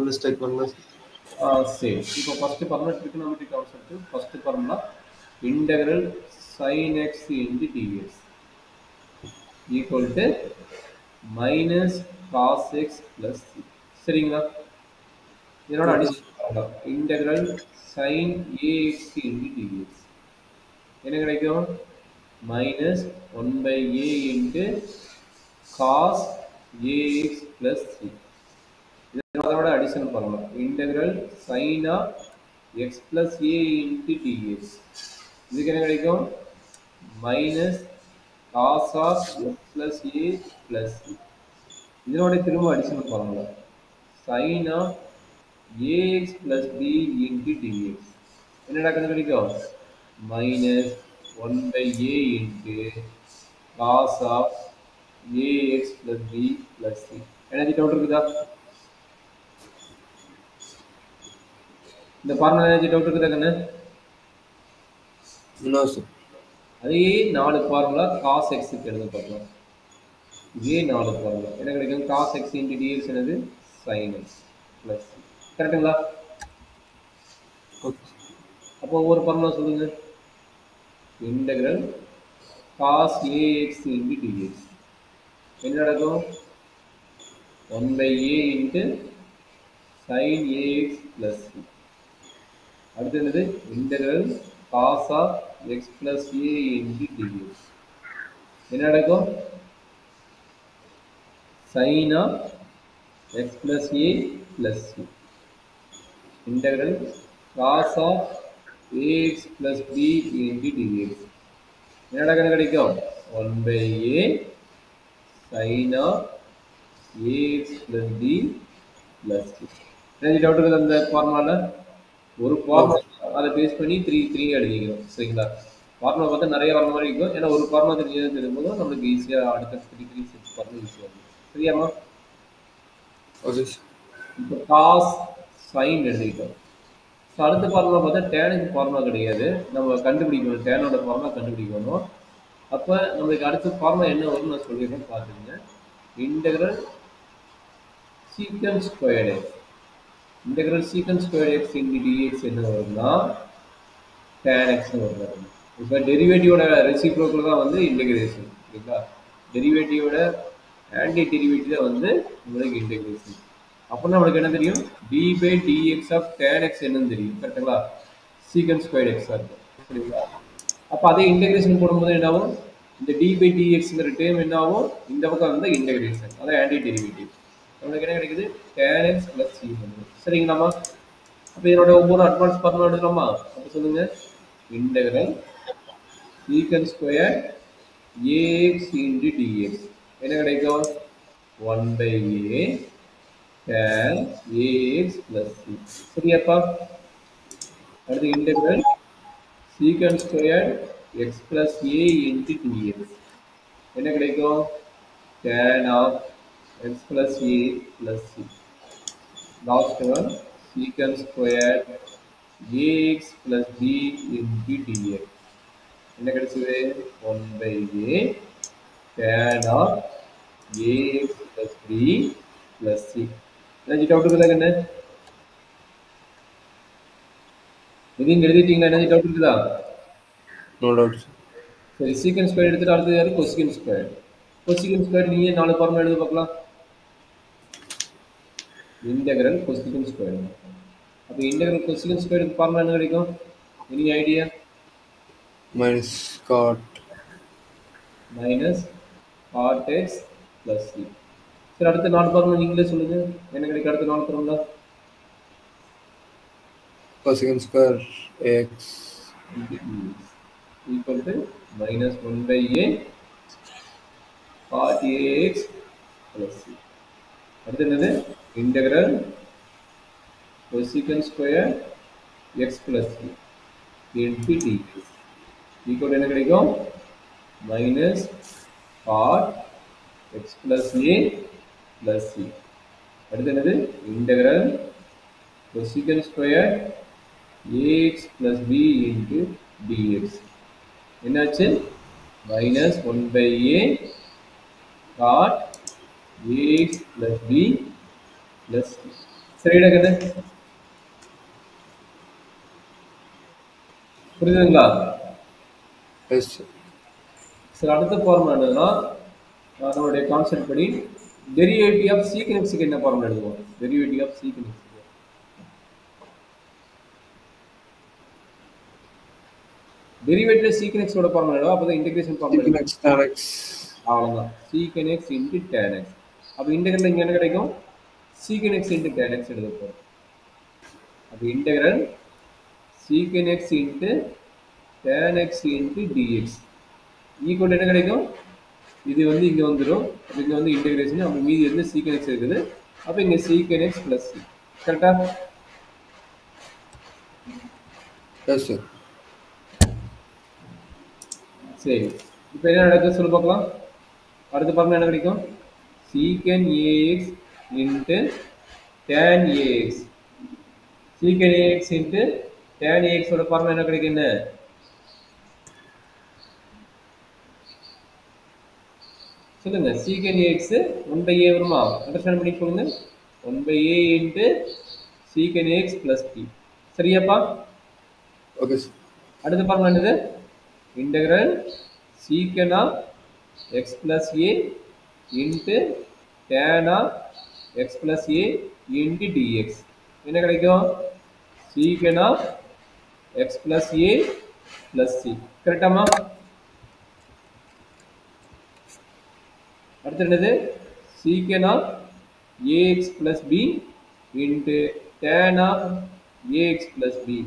Mistake பண்ணல. சரி, இப்போ first formula trigonometric concept. First formula integral sin x into dx equal to minus cos x plus c. சரிங்களா? இதனோட okay addition பண்ணலாம். Integral sin ax into dx என்ன கிடைக்கும்? Minus one by a into cos a x plus c. இதனோட addition பண்ணலாம். Integral sin of x plus a into d x இதுக்கு என்ன கிடைக்கும்? Minus cos of x plus a plus c. இதனோட திரும்ப addition பண்ணலாம். sin of a x plus b into d x என்னடா கிடைக்கும்? Minus one by a into cos of a x plus b plus c. எனர்ஜி doubt இருக்குதா? இந்த ஃபார்முலா எனர்ஜி டவுட் இருக்குதா கண்ணு? No sir. அதே 4 ஃபார்முலா காஸ் எக்ஸுக்கு எழுத பார்க்கலாம். இதே 4 ஃபார்முலா என்ன கிடைக்கும்? காஸ் எக்ஸ் இன்ட்டு டிஎக்ஸ் என்னது? Sine x plus c. கரெக்டுங்களா? ஓகே. அப்போ ஒவ்வொரு ஃபார்முலா சொல்லுங்க. Integral cos a x into d x என்ன நடக்கும்? One by a into sine a x plus c. அடுத்து என்னது? Integral cos of x plus a into d x என்ன நடக்கும்? Sine of x plus a plus c. Integral cos of a x plus b into d x என்ன நடக்குன்னு கிடைக்கும்? One by a sine of a x plus b plus c. எனக்கு doubt இருக்குது அந்த ஃபார்முலாவில்? ஒரு ஃபார்முலா அதை பேஸ் பண்ணி த்ரீ எழுதிக்கிறோம். சரிங்களா? ஃபார்முலா பார்த்தா நிறைய வர மாதிரி இருக்கும். ஏன்னா ஒரு ஃபார்முலா தெரியும் போதும் நம்மளுக்கு ஈஸியாக அடுத்த த்ரீ சிக்ஸ் ஃபார்முலா ஈஸியாக இருக்கும். சரியாம்மா? ஓகே. இப்போ காஸ் சைன் எழுதிக்கிட்டோம். ஸோ அடுத்த ஃபார்முலா பார்த்தா டேனுக்கு ஃபார்முலா கிடையாது. நம்ம கண்டுபிடிக்கணும், டேனோட ஃபார்முலா கண்டுபிடிக்கணும். அப்போ நம்மளுக்கு அடுத்த ஃபார்முலா என்ன வரும்னு நான் சொல்லிடுறேன், பார்த்துங்க. Integral secant squared X. Integral secant squared X into dx என்ன வரும்னா டேன் எக்ஸ்னு வரும். இப்போ டெரிவேட்டிவோட ரெசிப்ரோக்கல் தான் வந்து இன்டெகிரேஷன். சரிங்களா? டெரிவேட்டிவோட ஆன்டி டெரிவேட்டிவ் தான் வந்து உங்களுக்கு இன்டெகிரேஷன். அப்படின்னா நம்மளுக்கு என்ன தெரியும்? D by d x of tan x என்னன்னு தெரியும். கரெக்டுங்களா? சீக்கன்ட் ஸ்கொயர்டு எக்ஸாக இருக்கும். சரிங்களா? அப்போ அதே இன்டெகிரேஷன் போடும்போது என்ன ஆகும்? இந்த டி பை டிஎக்ஸ்ங்கிற டேர்ம் என்ன ஆகும்? இந்த பக்கம் வந்து இன்டெகிரேஷன், அதான் ஆன்டி டெரிவேட்டிவ். நம்மளுக்கு என்ன கிடைக்குது? tan x plus c. சரிங்களாமா? அப்போ இதனோட ஒவ்வொரு அட்வான்ஸ் ஃபார்முலா எடுக்கலாமா? அப்போ சொல்லுங்க. Integral secant square a x into d x என்ன கிடைக்கும்? One by a tan a x plus c. சரியாப்பா? அடுத்து integral secant square x plus a into d x என்ன கிடைக்கும்? tan ஆஃப் x plus a plus c. Last one, secant square ax plus b into dx. என்ன கிடைச்சது? 1 by a tan of ax plus b plus c. என்ன doubt இருக்குதா கண்ணு? இதையும் எழுதிட்டீங்களா? என்ன டவுட் இருக்குதா? No doubt. சரி, சீக்கன்ட் ஸ்கொயர் எடுத்துட்டு அடுத்தது யாரு? கொசிகன் ஸ்கொயர். கொசிகன் ஸ்கொயர் நீயே 4 ஃபார்முலா எழுத பார்க்கலாம். Integral cosecant square. அப்போ இன்டெக்ரல் கொசிகன் ஸ்கொயருக்கு ஃபார்முலா என்ன கிடைக்கும்? Any idea? Minus cot x plus c. சரி, அடுத்த 4 ஃபார்முலா நீங்களே சொல்லுங்க. என்ன கிடைக்கும் அடுத்த 4 formula? Cosecant square x equal to minus one by a cot a x plus c. அடுத்து என்னது? Integral cosecant square x plus c into d x equal என்ன கிடைக்கும்? Minus cot x plus a plus c. அடுத்து என்னது? Integral cosecant square a x plus b into d x என்னாச்சு? Minus one by a cot a x plus b plus c. சரிடா கண்ணு, புரியுதுங்களா? Yes sir. சரி, அடுத்த ஃபார்முலா என்னன்னா, நம்மளுடைய கான்செப்ட் படி டெரிவேட்டிவ் ஆஃப் சீக்கன் எக்ஸுக்கு என்ன ஃபார்முலா எழுதுவோம்? Derivative of secant x, derivative secant எக்ஸோட ஃபார்முலா எழுதுவோம். அப்போ தான் இன்டெகிரேஷன் ஃபார்முலா Secant எழுதுவோம். x tan x. அவ்வளோதான், secant x into tan x. அப்போ இன்டெகிரல் இங்கே என்ன கிடைக்கும்? சீக்கன் எக்ஸ் இன்ட்டு டேன் எக்ஸ் எழுத போகிறோம். அப்போ integral secant x into tan x into d x equal என்ன கிடைக்கும்? இது வந்து இங்கே வந்துடும். அப்போ இங்கே வந்து இன்டெகிரேஷன், அப்போ மீதி வந்து சீக்கன் எக்ஸ் இருக்குது. அப்போ இங்கே சீக்கன் எக்ஸ் ப்ளஸ் சி. கரெக்டாக? S sir. சரி, இப்போ என்ன நடக்குது சொல்லு பார்க்கலாம். அடுத்த ஃபார்முலா என்ன கிடைக்கும்? சீக்கன் ஏஎக்ஸ் இன்ட்டு டேன் ஏஎக்ஸ். சீக்கன் ஏஎக்ஸ் இன்ட்டு டேன் ஏஎக்ஸோட ஃபார்முலா என்ன கிடைக்கும்? என்ன சொல்லுங்க. சீக்கன் ஏஎக்ஸ் 1/a வருமா? அண்டர்ஸ்டாண்ட் பண்ணி சொல்லுங்க. 1/a into secant a x plus d. சரியாப்பா? Okay sir. அடுத்த ஃபார்முலா என்னது? Integral secant of x plus a into tan of x plus a into d x என்ன கிடைக்கும்? Secant of x plus a plus c. கரெக்டாமா? அடுத்து என்னது? Secant of a x plus b into tan of a x plus b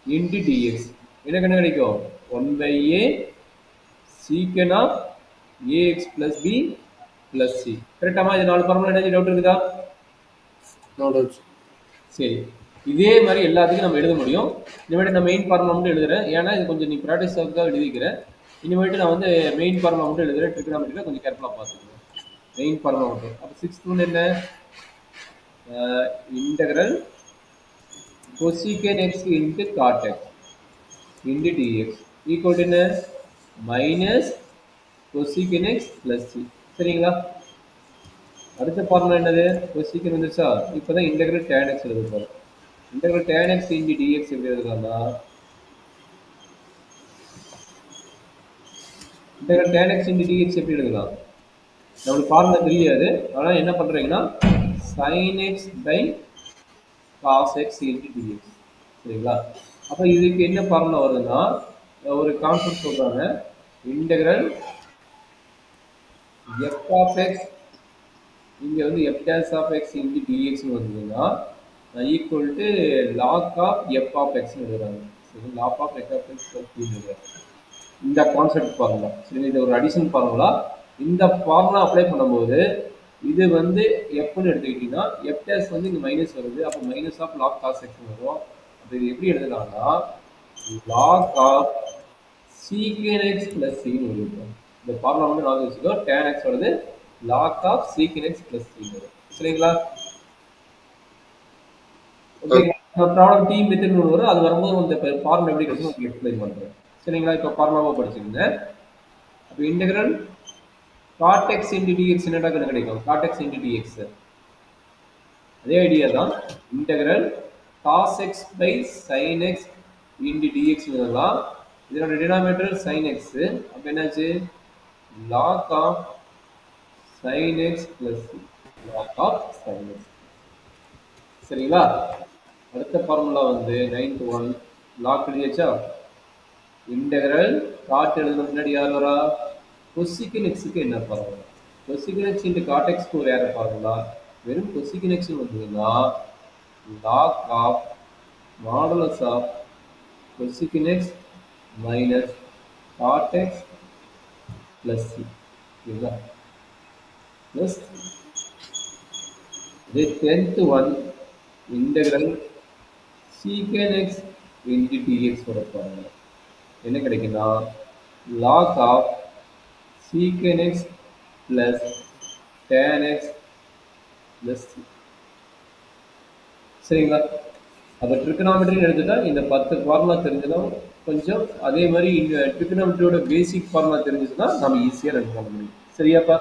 into d x எனக்கு என்ன கிடைக்கும்? 1/a secant of a x plus b plus c. கரெக்டாமா? இது 4 ஃபார்முலா என்ன டவுட் இருக்குதா? No doubt. சரி, இதே மாதிரி எல்லாத்துக்கும் நம்ம எழுத முடியும். இனிமேட்டு நான் மெயின் ஃபார்முலா மட்டும் எழுதுறேன். ஏன்னா இது கொஞ்சம் நீ ப்ராக்டிஸ் ஆகிறதுக்காக எழுதிக்கிறேன். இனிமேட்டு நான் வந்து மெயின் ஃபார்முலா மட்டும் எழுதுறேன். ட்ரிகோனோமெட்ரியில் கொஞ்சம் கேர்ஃபுல்லாக பார்த்துக்கணும். மெயின் ஃபார்முலா மட்டும். அப்போ 6th ஒன்று என்ன? Integral cosecant x into cot x into d x equal என்ன? Minus cosecant x plus c. சரிங்களா? அடுத்த ஃபார்முலா என்னது? கொசீக்கன் வந்துருச்சா? இப்போ தான் இன்டெகிரல் டேன் எக்ஸ் எழுத போகிறோம். Integral tan x into d x எப்படி எழுதலாம்னா, integral tan x into d x எப்படி எழுதலாம்? நம்மளுக்கு ஃபார்முலா தெரியாது. ஆனால் என்ன பண்ணுறீங்கன்னா sine x by cos x into d x. சரிங்களா? அப்போ இதுக்கு என்ன ஃபார்முலா வருதுன்னா, ஒரு கான்செப்ட் சொல்கிறாங்க. இன்டெகிரல் எஃப் ஆஃப் எக்ஸ், இங்கே வந்து f dash of x into டிஎக்ஸ்னு வந்ததுன்னா equal to log of f of எக்ஸ்னு எழுதுறாங்க. சரி, log of f of x எழுதுறாங்க. இந்த கான்செப்ட் ஃபார்முலா. சரி, இது ஒரு அடிஷன் ஃபார்முலா. இந்த ஃபார்முலா அப்ளை பண்ணும்போது இது வந்து எஃப்னு எடுத்துக்கிட்டிங்கன்னா எஃப் டேஸ் வந்து இங்கே மைனஸ் வருது. அப்போ minus of log cos x வரும். அப்போ இது எப்படி எழுதலாம்னா log of secant x plus சின்னு எழுதுவோம். இந்த ஃபார்முலா வந்து நான் வச்சுக்கோ. டேன் எக்ஸ் வருது log of secant x plus c வரும். சரிங்களா? ஓகேங்களா? ப்ராப்ளம் டீ மெத்தட் ஒன்று வரும். அது வரும்போது இந்த ஃபார்முலா எப்படி கிடைக்கும் உங்களுக்கு எக்ஸ்பிளைன் பண்ணுறேன். சரிங்களா? இப்போ ஃபார்முலாவை படிச்சுருந்தேன். அப்போ integral cot x into d x என்னடா கிடைக்கும்? காட் எக்ஸ் இன்ட்டு டிஎக்ஸ் அதே ஐடியா தான். Integral cos x by sine x into d x எழுதலாம். இதனோட டினாமினேட்டர் சைன் எக்ஸ். அப்போ என்னாச்சு? Log of sine x plus log of sine x. சரிங்களா? அடுத்த ஃபார்முலா வந்து 9th ஒன் லாக் எழுதியாச்சா? இன்டெகிரல் காட் எழுதுன முன்னாடி யார் வரா? கொசிக்கன் எக்ஸுக்கு என்ன formula? Cosecant x into cot எக்ஸ்க்கு ஒரு வேறு ஃபார்முலா. வெறும் கொசிக்கன் எக்ஸ்னு வந்ததுன்னா log of modulus of cosecant x minus cot x plus c. சரிங்களா? ப்ளஸ் இது 10th one integral secant x into d x வர ஃபார்முலா என்ன கிடைக்குன்னா log of secant x plus tan x plus c. சரிங்களா? அப்போ ட்ரிகோனோமெட்ரின்னு எடுத்துட்டா இந்த 10 ஃபார்முலா தெரிஞ்சதும் கொஞ்சம் அதே மாதிரி இந்த ட்ரிகோனோமெட்ரியோட பேசிக் ஃபார்முலா தெரிஞ்சதுன்னா நம்ம ஈஸியாக ரன் பண்ண முடியும். சரியாப்பா?